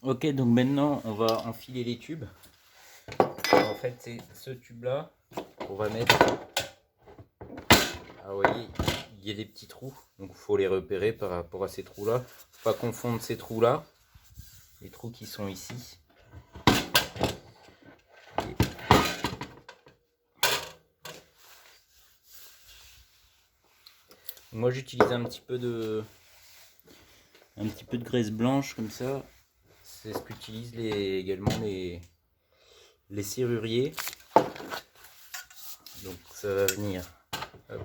Ok, donc maintenant on va enfiler les tubes. Alors, en fait, c'est ce tube là qu'on va mettre. Ah, vous voyez, il y a des petits trous, donc il faut les repérer par rapport à ces trous là. Faut pas confondre ces trous là, les trous qui sont ici. Moi j'utilise un petit peu de graisse blanche comme ça. C'est ce qu'utilisent également les serruriers. Donc ça va venir. Hop.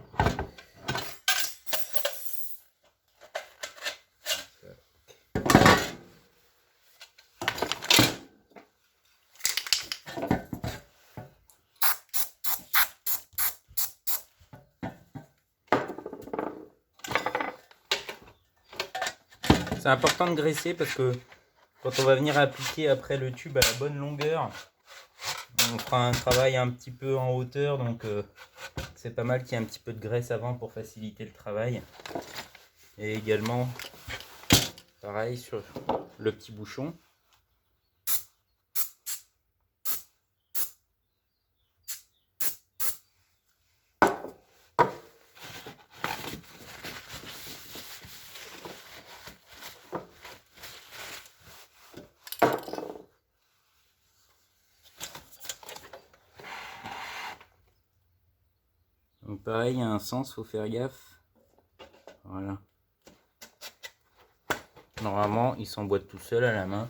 C'est important de graisser parce que quand on va venir appliquer après le tube à la bonne longueur, on fera un travail un petit peu en hauteur, donc c'est pas mal qu'il y ait un petit peu de graisse avant pour faciliter le travail. Et également, pareil sur le petit bouchon. Donc pareil, il y a un sens, faut faire gaffe. Voilà. Normalement, il s'emboîte tout seul à la main.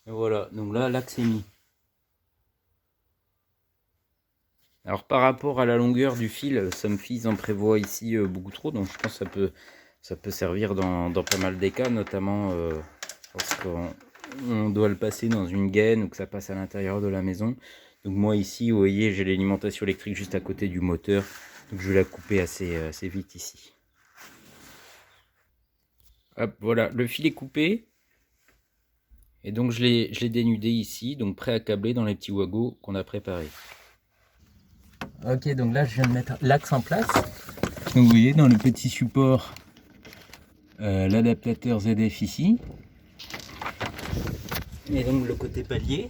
Et voilà, donc là, l'axe est mis. Alors par rapport à la longueur du fil, Somfy en prévoit ici beaucoup trop, donc je pense que ça peut servir dans pas mal des cas, notamment lorsqu'on doit le passer dans une gaine ou que ça passe à l'intérieur de la maison. Donc moi ici, vous voyez, j'ai l'alimentation électrique juste à côté du moteur, donc je vais la couper assez vite ici. Hop, voilà, le fil est coupé. Et donc je l'ai dénudé ici, donc prêt à câbler dans les petits wagos qu'on a préparés. Ok, donc là je viens de mettre l'axe en place. Donc vous voyez dans le petit support l'adaptateur ZF ici. Et donc le côté palier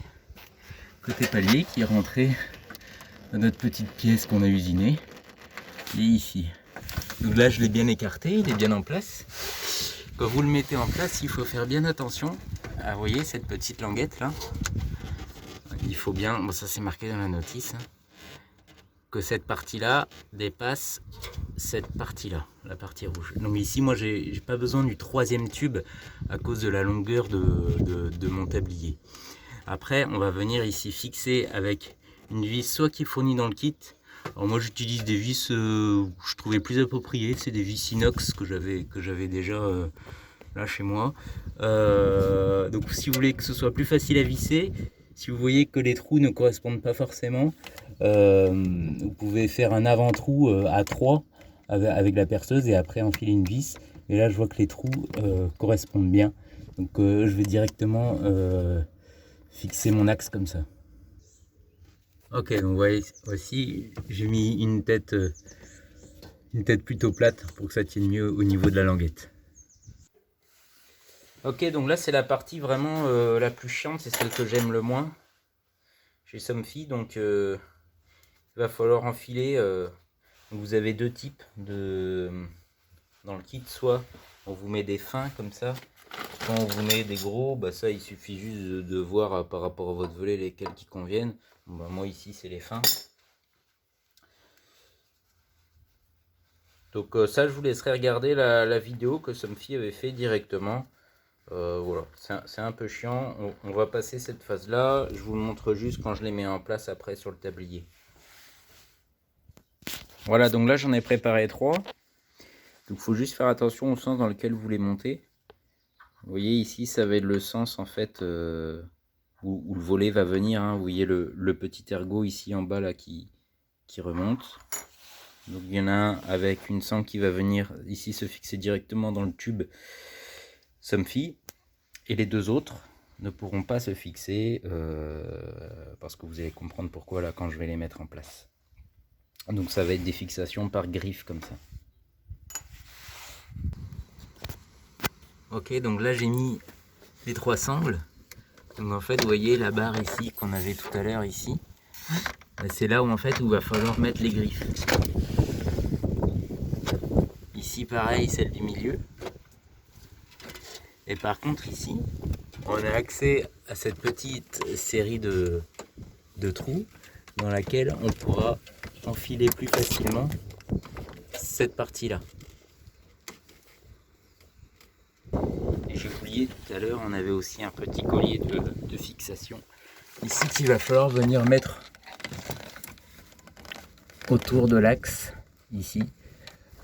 qui est rentré dans notre petite pièce qu'on a usinée. Et ici. Donc là je l'ai bien écarté, il est bien en place. Quand vous le mettez en place, il faut faire bien attention. Ah, vous voyez cette petite languette là. Il faut bien, bon ça c'est marqué dans la notice, hein, que cette partie là dépasse cette partie là, la partie rouge. Donc ici moi j'ai pas besoin du troisième tube à cause de la longueur de mon tablier. Après on va venir ici fixer avec une vis soit qui est fournie dans le kit. Alors moi j'utilise des vis que je trouvais plus appropriées, c'est des vis inox que j'avais déjà là chez moi. Donc si vous voulez que ce soit plus facile à visser, si vous voyez que les trous ne correspondent pas forcément, vous pouvez faire un avant-trou à 3 avec la perceuse et après enfiler une vis. Et là je vois que les trous correspondent bien. Donc je vais directement fixer mon axe comme ça. Ok, donc voici, j'ai mis une tête plutôt plate pour que ça tienne mieux au niveau de la languette. Ok, donc là c'est la partie vraiment la plus chiante, c'est celle que j'aime le moins chez Somfy. Donc il va falloir enfiler. Vous avez deux types dans le kit, soit on vous met des fins comme ça, soit on vous met des gros. Bah ça il suffit juste de voir par rapport à votre volet lesquels qui conviennent. Bon, bah, moi ici c'est les fins. Donc ça je vous laisserai regarder la vidéo que Somfy avait fait directement. Voilà, c'est un peu chiant. On va passer cette phase là. Je vous le montre juste quand je les mets en place après sur le tablier. Voilà, donc là j'en ai préparé 3. Donc il faut juste faire attention au sens dans lequel vous les montez. Vous voyez ici ça va être le sens en fait où le volet va venir, hein. Vous voyez le petit ergot ici en bas là qui remonte. Donc il y en a un avec une sangle qui va venir ici se fixer directement dans le tube Somfy. Et les deux autres ne pourront pas se fixer parce que vous allez comprendre pourquoi là quand je vais les mettre en place. Donc ça va être des fixations par griffe comme ça. Ok, donc là j'ai mis les 3 sangles. Donc en fait, vous voyez la barre ici qu'on avait tout à l'heure ici. C'est là où en fait où il va falloir mettre les griffes. Ici pareil, celle du milieu. Et par contre ici, on a accès à cette petite série de trous dans laquelle on pourra enfiler plus facilement cette partie-là. Et j'ai oublié tout à l'heure, on avait aussi un petit collier de fixation ici qu'il va falloir venir mettre autour de l'axe ici,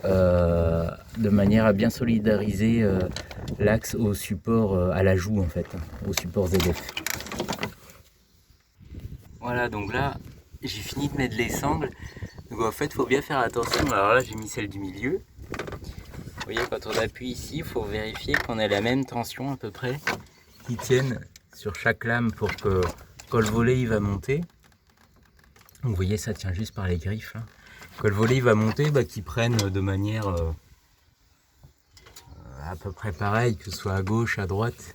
de manière à bien solidariser l'axe au support, à la joue en fait, au support ZF. Voilà, donc là j'ai fini de mettre les sangles. Donc en fait il faut bien faire attention. Alors là j'ai mis celle du milieu. Vous voyez, quand on appuie ici, il faut vérifier qu'on ait la même tension à peu près qui tienne sur chaque lame pour que quand le volet il va monter, vous voyez ça tient juste par les griffes là. Quand le volet il va monter, qu'il prenne de manière à peu près pareille, que ce soit à gauche, à droite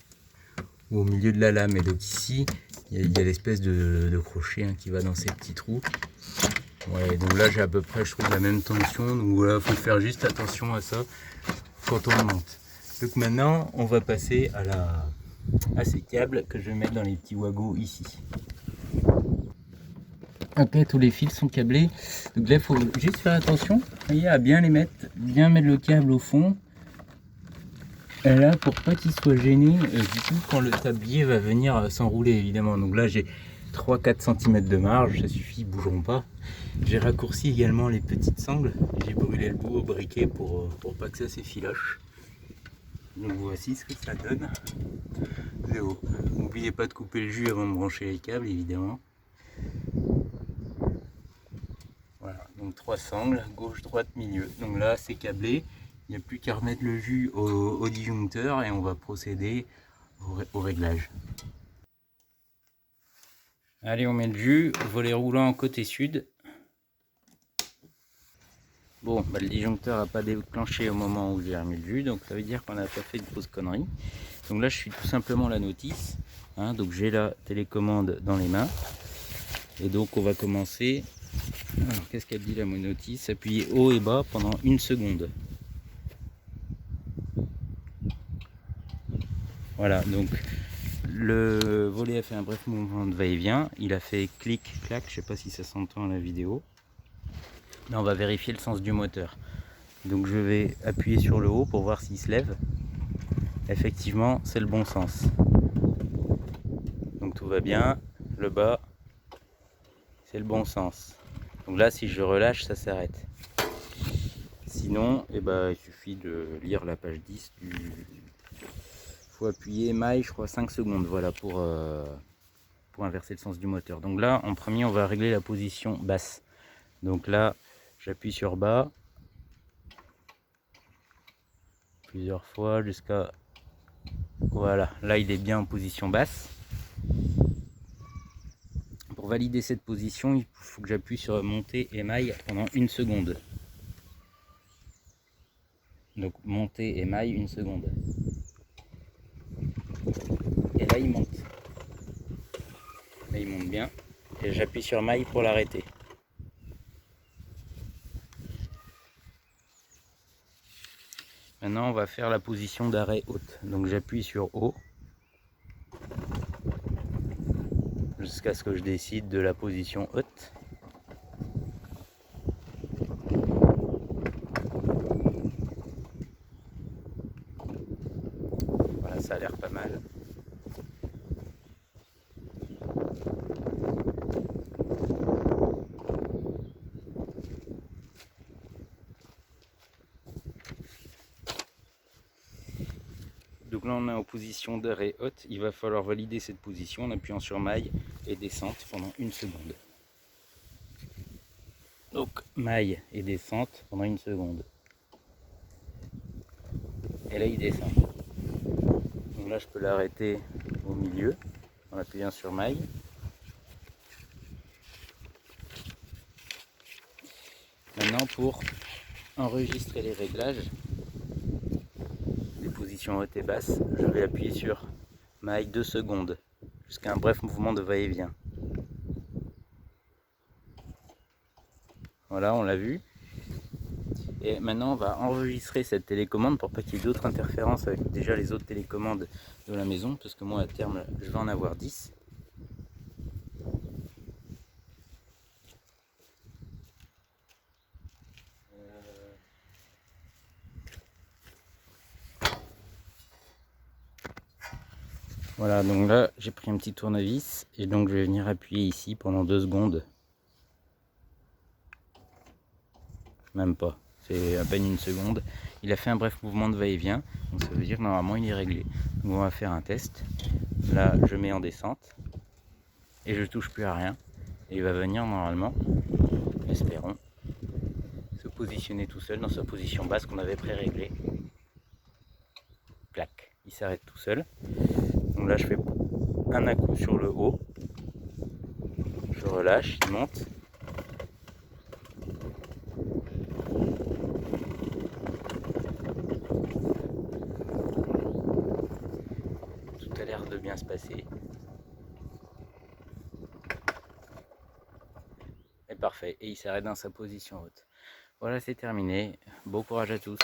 ou au milieu de la lame. Et donc ici il y a l'espèce de crochet qui va dans ces petits trous. Ouais, donc là j'ai à peu près je trouve la même tension, donc voilà, il faut faire juste attention à ça quand on monte. Donc maintenant on va passer à ces câbles que je vais mettre dans les petits wagons ici. Ok, tous les fils sont câblés, donc là il faut juste faire attention, vous voyez, à bien les mettre, bien mettre le câble au fond. Et là pour pas qu'il soit gêné du tout quand le tablier va venir s'enrouler évidemment. Donc là j'ai 3-4 cm de marge, ça suffit, ils bougeront pas. J'ai raccourci également les petites sangles, j'ai brûlé le bout au briquet pour pas que ça s'effiloche. Donc voici ce que ça donne. N'oubliez pas de couper le jus avant de brancher les câbles évidemment. Voilà, donc 3 sangles, gauche, droite, milieu. Donc là c'est câblé, il n'y a plus qu'à remettre le jus au disjoncteur et on va procéder au réglage. Allez, on met le jus, volet roulant côté sud. Bon, le disjoncteur n'a pas déclenché au moment où j'ai remis le jus, donc ça veut dire qu'on n'a pas fait de grosse connerie. Donc là, je suis tout simplement la notice. Donc j'ai la télécommande dans les mains. Et donc on va commencer. Qu'est-ce qu'elle dit la notice? Appuyer haut et bas pendant 1 seconde. Voilà, donc le volet a fait un bref mouvement de va-et-vient. Il a fait clic, clac, je sais pas si ça s'entend à la vidéo. Là, on va vérifier le sens du moteur. Donc je vais appuyer sur le haut pour voir s'il se lève. Effectivement, c'est le bon sens. Donc tout va bien. Le bas, c'est le bon sens. Donc là, si je relâche, ça s'arrête. Sinon, il suffit de lire la page 10 du... faut appuyer maille, je crois 5 secondes, voilà, pour inverser le sens du moteur. Donc là, en premier, on va régler la position basse. Donc là, j'appuie sur bas plusieurs fois jusqu'à... Voilà, là il est bien en position basse. Pour valider cette position, il faut que j'appuie sur monter et maille pendant 1 seconde. Donc monter et maille 1 seconde. Et là il monte. Là il monte bien. Et j'appuie sur maille pour l'arrêter. Maintenant on va faire la position d'arrêt haute. Donc j'appuie sur haut. Jusqu'à ce que je décide de la position haute. Voilà, ça a l'air pas mal. Donc là on est en position d'arrêt haute, il va falloir valider cette position en appuyant sur maille et descente pendant 1 seconde. Donc maille et descente pendant 1 seconde. Et là il descend. Donc là je peux l'arrêter au milieu en appuyant sur maille. Maintenant pour enregistrer les réglages, les positions hautes et basses, je vais appuyer sur maille 2 secondes jusqu'à un bref mouvement de va-et-vient. Voilà, on l'a vu. Et maintenant on va enregistrer cette télécommande pour pas qu'il y ait d'autres interférences avec déjà les autres télécommandes de la maison, parce que moi à terme je vais en avoir 10. Voilà, donc là j'ai pris un petit tournevis et donc je vais venir appuyer ici pendant 2 secondes. Même pas, c'est à peine 1 seconde. Il a fait un bref mouvement de va-et-vient, donc ça veut dire que normalement il est réglé. Donc on va faire un test. Là je mets en descente et je touche plus à rien. Et il va venir normalement, espérons, se positionner tout seul dans sa position basse qu'on avait pré-réglée. Clac, il s'arrête tout seul. Donc là je fais un à-coup sur le haut, je relâche, il monte. Tout a l'air de bien se passer. Et parfait, et il s'arrête dans sa position haute. Voilà, c'est terminé. Bon courage à tous.